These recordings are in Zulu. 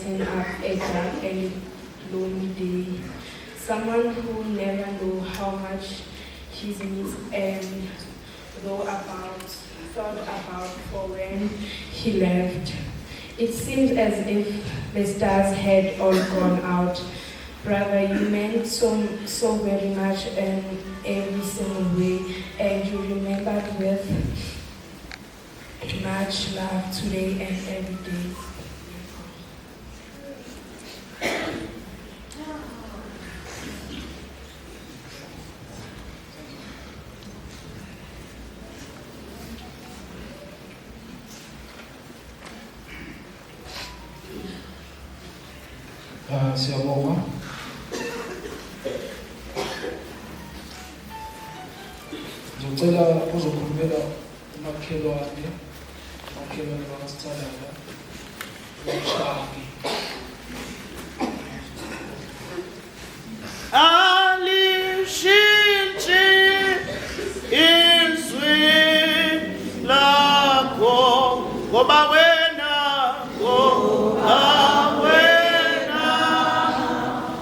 brighten up a dark and lonely day. Someone who never knew how much he needs and thought about for when he left. It seemed as if the stars had all gone out. Brother, you meant so very much in every single way, and you remembered with much love today and every day. Siyabonga. Ngicela uzokhulumela umakhelwane wakasithandana uMshangi. Alishintshi izwi lakho ngoba wena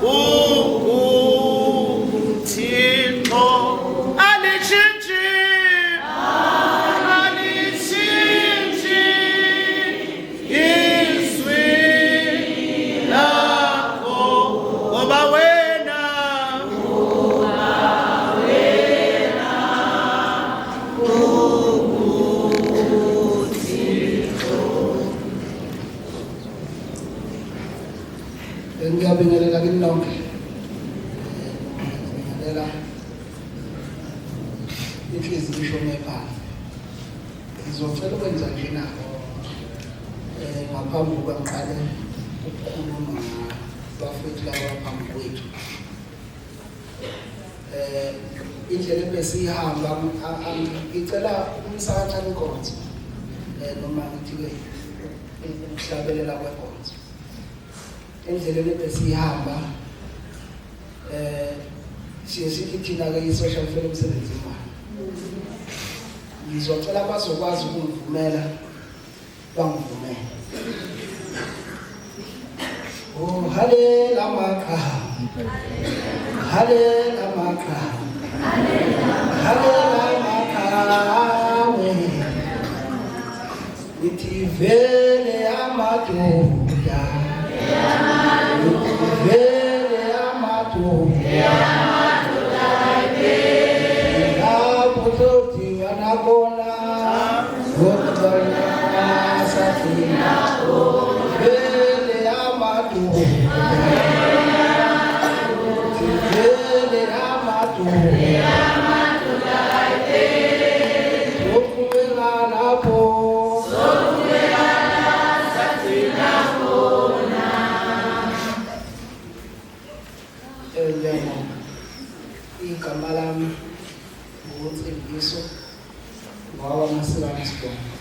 uNguthixo. Alishintshi izwi lakho ngoba wena Ngiyabingelela kini nonke. Ngiyabingelela inhliziyo ishone phansi. Ngizocela ukwenza njena ngaphambi kokuba ngiqale ukukhuluma ngabafowethu laba phambi kwethu. Indlela ebesihamba ngicela umsakaza wenkonzo noma ngithi-ke ukuhlabelela kwenkonzo. Indlela ebesihamba siye sithi thina-ke i-social fair umsebenzi imali. Ngizocela bazokwazi ukungivumela bangivumele. Oh halela makha, halela makha, halela makha we. Ithi vele amadoda, vele amadoda. Lapho zothi wanakona, ngokubona sathina. Vele amadoda, vele amadoda. Zokumela lapho, igama lami nguNtsembiso ngwawaMasikane Sibonga.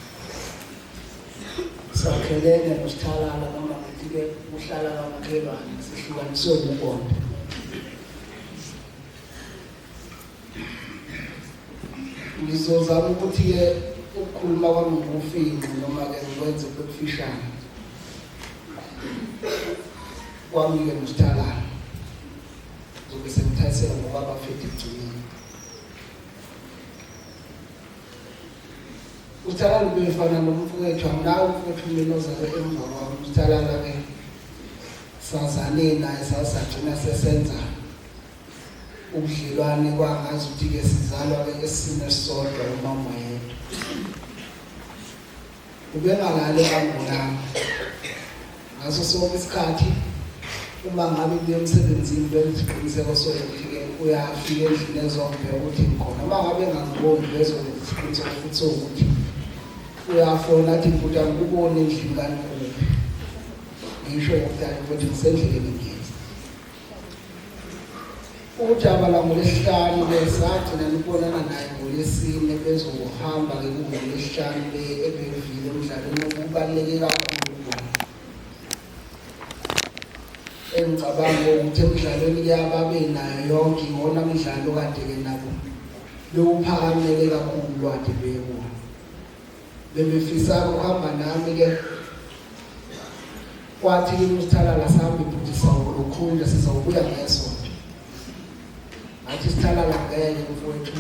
Sakhelene noSithalala noma ngithi-ke uhlala kamakhelwane, sihlukaniswe nguBonda. Ngizozama ukuthi-ke ukukhuluma kwami ngokufinqi noma-ke ngikwenze kubefishane kwami-ke noSithalala. Zobe sengithathela ngoba bafethe egcineni. uSithalala ubefana nomfowethu, anginawo umfowethu mina ozalwe emva kwami. uSithalala-ke sazane naye sasagcina sesenza ubudlelwane kwangazi ukuthi-ke sizalwa-ke esisimo esisodwa umama yedwa. Ubengalali kangolami ngaso sonke isikhathi. Uma ngabe kuye emsebenzini benisiqiniseko sokuthi-ke uyafika endlini ezongibheka ukuthi ngikhona. Uma ngabe engangiboni bezokwenza isiqiniseko futhi sokuthi uyafona athi mfuthi angikuboni endlini kaNkulunkulu. Ngisho ukudala ukuthi ngisendleleni ngiyenza. Ujaba la ngoLwesihlanu sagcina nibonana naye ngoLwesine bezohamba-ke ngoLwesihlanu ebevile emdlalweni okubaluleke kakhulu. Engicabanga ukuthi emidlalweni yababe nayo yonke iwona midlalo kade-ke nabo bewuphakamele kakhulu kade bekuwo. Bebefisa ukuhamba nami-ke kwathi uSithalala sami futhi sawulukhulu sizawubuya ngesonto athi Sithalala ngeke mfowethu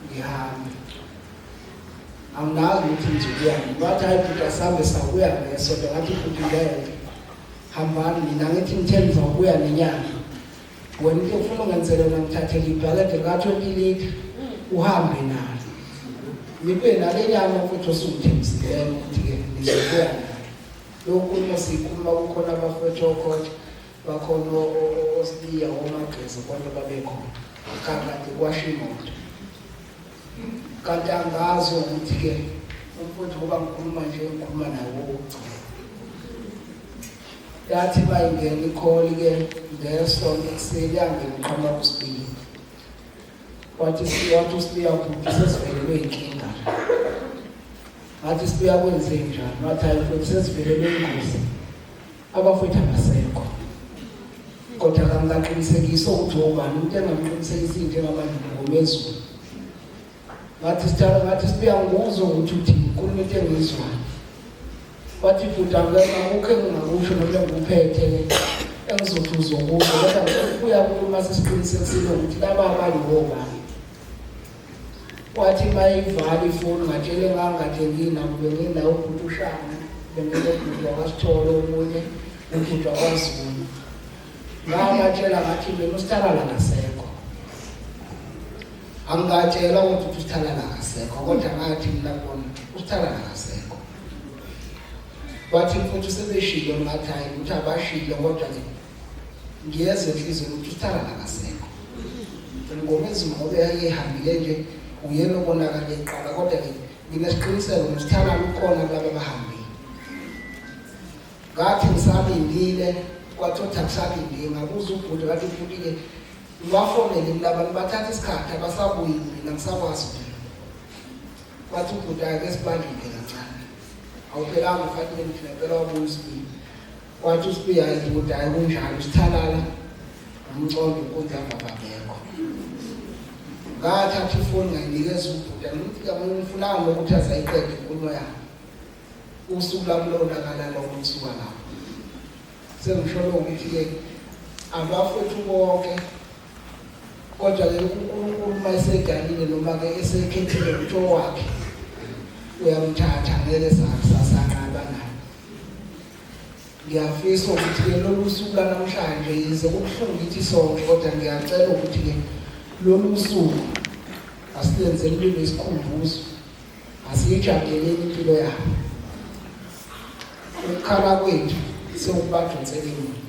ngihambe angazi ukuthi ngizobuyani bathi hayi futhi asambe sawubuya ngesonto ngathi futhi ngeke hambani mina ngithi ngithe ngizawubuya nenyanga wena into ufuna ungenzele wena ngithathele ibhakede ka-20 litre uhambe nalo ngibe nale nyama futhi osungithembisileyo ukuthi-ke nizobuya nayo lokhu masikhuluma kukhona abafowethu okhotha bakhona osibiya omagezi konke babekhona kanti kwasha imoto kanti angazi ukuthi-ke umfowethu ngoba ngikhuluma nje ngikhuluma nawo wokugcina yathi bayingena ikholi-ke ngesonto ekuseni yangena uqhamuka uSibiya wathi uSibiya bhuti sesivelelwe inkinga ngathi Sibiya kwenze njani wathi hayi mfowethu sesivelelwe ingozi abafowethu abasekho kodwa kangaqinisekisa ukuthi ubani umuntu engamqinisekisi njengamanje ngomezulu ngathi Sibiya nguzwe ukuthi uthi ukhuluma into engizwayo wathi futhi angekho engingakusho noma ngikuphethe engizothi uzokusho kodwa ngifuna ukukhuluma sesiqinisekisile ukuthi laba abangobani wathi mayivala ifoni ngatshele ngangathi nginabo bengindawo ubhuti uShana benginobhuti wakwaSithole omunye ubhuti wakwaZulu ngabatshela ngathi mina uSithalala ngasekho angatshela ukuthi uSithalala ngasekho kodwa ngathi mina bona uSithalala ngasekho wathi futhi sebeshilo ngathi hayi ukuthi abashilo kodwa ke ngiyeza enhlizweni ukuthi uSithalala ngasekho ngomezi ngobe yayihambile nje uyena obonakala eqala kodwa ke nginesiqiniseko uSithalala ukhona kulabo abahambile ngathi ngisalindile kwathothi akusalindile ngabuza ubhuti ngathi ubhuti-ke ngibafonele kulaba bathatha isikhathi abasabuyi mina ngisakwazi wathi ubhuti ake sibandile kancane awuphelanga ufanele ngithi ngempela wabuya uSibiya wathi uSibiya hayi ubhuti hayi kunjalo uSithalala umcondo inkonzo yamababekho ngathatha ifoni ngayinikeza ubhuti ngithi ngifunanga ukuthi azayiqede inkulumo yami usuku lami lonakala lokho usuka lapho sengisholo ukuthi-ke abafowethu bonke kodwa-ke uNkulunkulu uma eseganile noma-ke esekhethile ukuthi owakhe uyamthatha ngeke sasanqaba naye ngiyafisa ukuthi-ke lolu suku lanamhlanje yize kubuhlungu kithi sonke kodwa ngiyacela ukuthi-ke lolu suku asilenzeni libe isikhumbuzo asiyijadeleni impilo yabo ukukhala kwethu sewubadonsele mina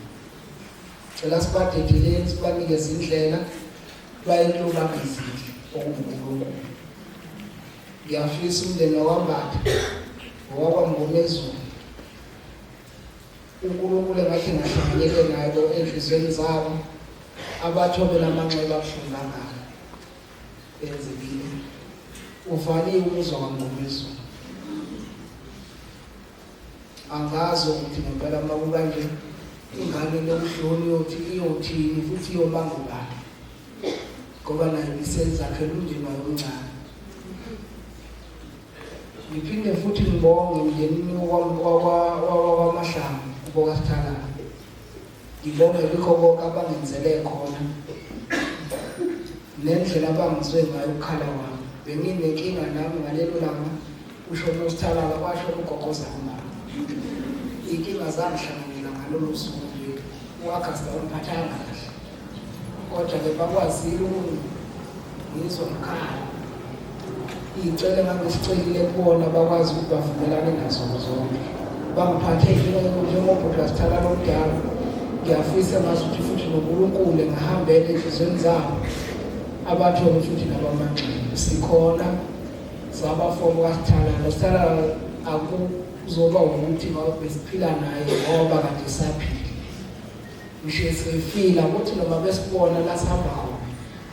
cela sibadedeleni sibanikeze indlela bayelobanga izinhle okuNkulunkulu ngiyafisa umndeni wakwambatha owakwamngomezulu uNkulunkulu engathi ngahlanganyele nayo enhliziyweni zabo abathobela amanxeba abuhlungu angaka benzekile uvaliwe umuzwa kaMngomezulu angazi ukuthi ngempela uma kukanje ingane lokuhloni iyothini futhi iyobanga ubani ngoba nayo isenzakhela umndeni wayo omncane ngiphinde futhi ngibonge umndenini wakwamahlangu ubokaSithalala ngibonge lokho konke abangenzele khona nendlela abangizwe ngayo ukukhala kwami benginenkinga nami ngalelo langa ushona uSithalala kwashona ugogoza umama inkinga zangihlanganyela ngalolu suku nje uAugust awumphathanga kahle kodwa-ke bakwazile ngizwa ngikhala iy'cele ngangisicelile kubona bakwazi ukuthi bavumelane nazo zonke bangiphathe njengobhuti kaSithalala omdala ngiyafisa ngazi ukuthi futhi noNkulunkulu engahambele enhliziyweni zabo abathole futhi nabamanxele sikhona sabafoko kaSithalala uSithalala akuzoba ukuthi besiphila naye ngoba kade saphila ngisho sifila ukuthi noma besibona la sihamba khona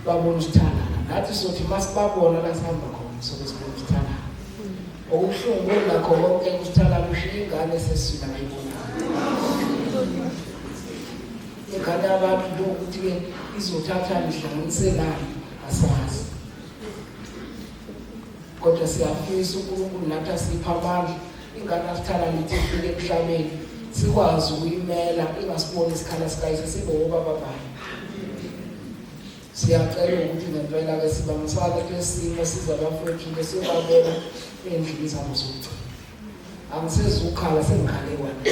babona uSithalala nathi sothi masibabona la sihamba khona sokusibona uSithalala okubuhlungu nakho konke uSithalala ushiya ingane eseswina ngayibona ingane abantu lokuthi-ke izothatha ihlanganise nani asazi kodwa siyafisa uNkulunkulu nathi asipha amandla ingane kaSithalala ithi ifike emhlabeni sikwazi ukuyimela ingasiboni isikhala sikayise sibe obaba bayo. Siyacela ukuthi ngempela ke sibambisane kulesimo sizabafowethu nje siyobabona endlini zabo zokugcina. Angisezukhala sengikhale wena.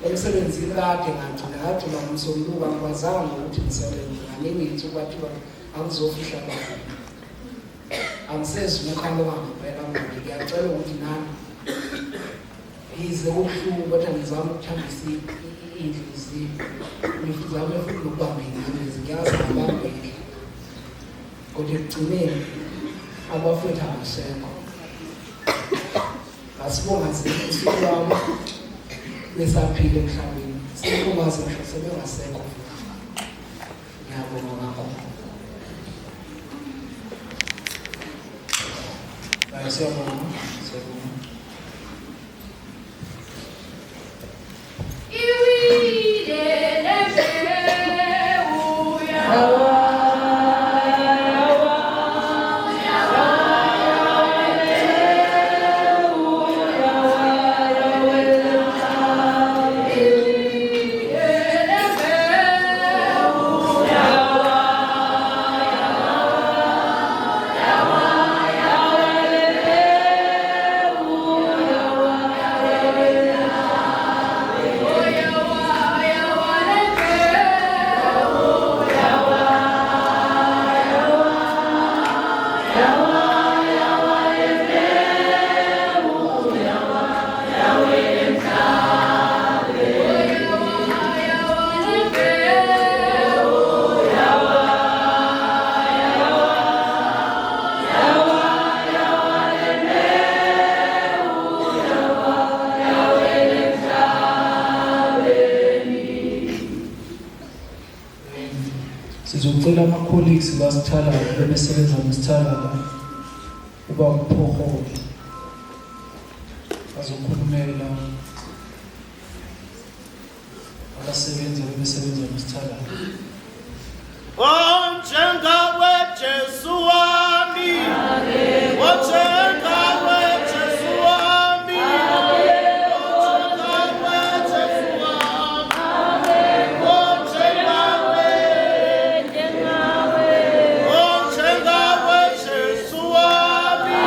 Emsebenzini kade ngagcina ngomsomluka ngikwazanga ukuthi ngisebenze nganingi ukwathi angizofihla lapho. Angisezukhala ngempela manje ngiyacela ukuthi nami yize ubuhlungu kodwa ngizama ukuthambisa inhliziyo. Ngizama futhi ukubambela ngiyazi ngibambele. Kodwa ekugcineni abafowethu abasekho. Asibonga usuku lwami besaphila emhlabeni. Sibongaze ngisho sebengasekho. Ngiyabonga kakhulu. Siyabonga. Sizocela ama-colleagues basithalayo bebesebenza ngesithalala uba uphohole bazokhulumela abasebenza bebesebenza ngesithalala. Njengawe Jesu wami, njengawe Jesu wami, njengawe Jesu wami, njengawe Jesu wami,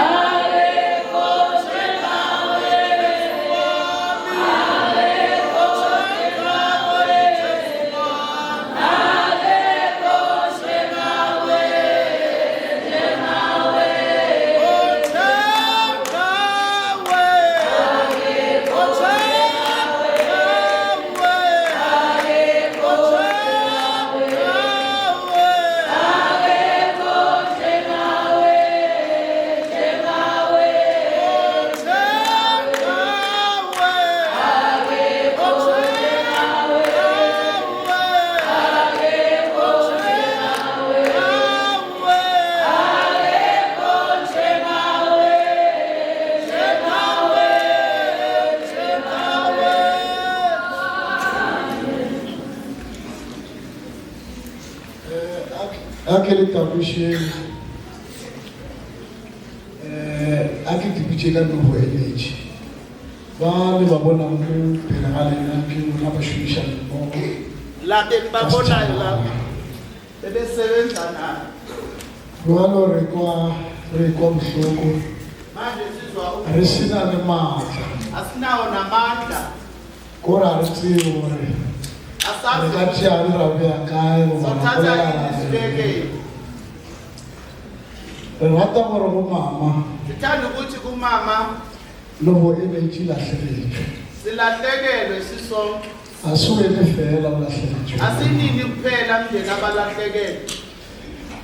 Akele tapishe akidibije ka no energy ba le ba bona mo phela ga lena ke mo na ba shuisha mo la babona la bebesebenza nayo. Lo re kwa mhloko Manje sizwa re sina le matla asinawo namandla, kora re tseo re asazi ka tshia re ra bya kae go ba sothatha isibeke. re rata gore go mama Sithanda ukuthi kumama lo bo energy la hlele silahlekelwe sisonke, asuke le fela la hlele asinini kuphela mndeni abalahlekelwe.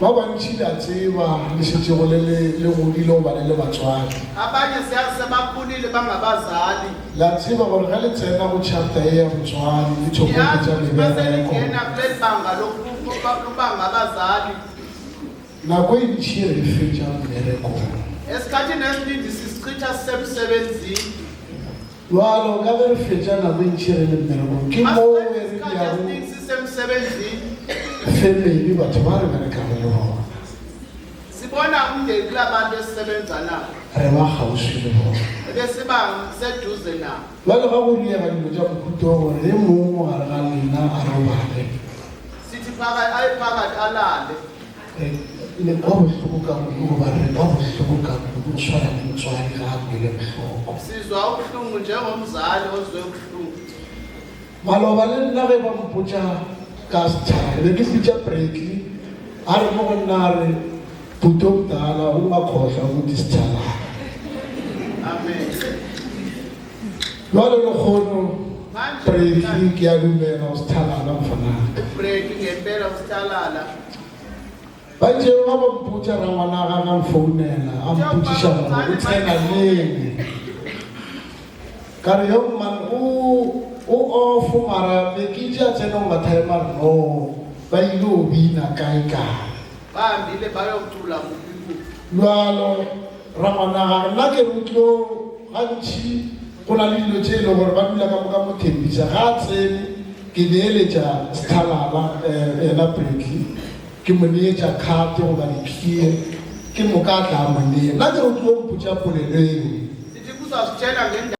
ba bantshi la tseba le setse go le godile ba le batswadi Abanye siyazi sebakhulile bangabazali, la tseba gore ga le tsena go chapter e ya botswadi le tshoko yazi tsa ukuthi le baselingena kuleli banga lokubanga abazali. nako e ntšhi re fetša mmereko Esikhathini esiningi sisichitha sisemsebenzini, jalo ka be re fetša nako e ntšhi re le mmerekong ke moo e re isikhathi yago esiningi sisemsebenzini family batho ba re berekang le bona sibona umndeni kulabantu esisebenza nabo. re ba kgauswi le bona ebe siba seduze nabo. jwale ga go diega dilo tša mohuta o gore e mongwe gare ga lena a robale Sithi phakathi alale. le kwa bohloko ka kudu goba re kwa bohloko ka kudu o tshwana le motswadi ga a kwele bohloko Sizwa ubuhlungu njengomzali ozwe ubuhlungu. maloba le nna ge ba mpotša ka setšhaba be ke fitša breki a re mo go nna a re puto mdala o makgohla go di setšhaba Amen. jwale lekgono breki ke a dumela o sethalala mfanaka Break ngempela usithalala. ba tšeo ga ba mpotša ra ngwana ga ga mfounela a mpotšiša gore o tsena leng ka re yo man o offo mara be ke tša tsena o mathaema re no ba ile o bina kae kae Bahambile bayocula kuPipu. jalo ra ngwana ga nna ke re o tlo gantši go na le dilo tše e le gore ba dula ka moka mothepisa ga a tsene ke neeletša sethalala ena breki ke mo neetša kgate goba dipie ke moka a tla mo nea nna ke re o tlo mpotša polelo eo Sithi kuzasitshela ngendaba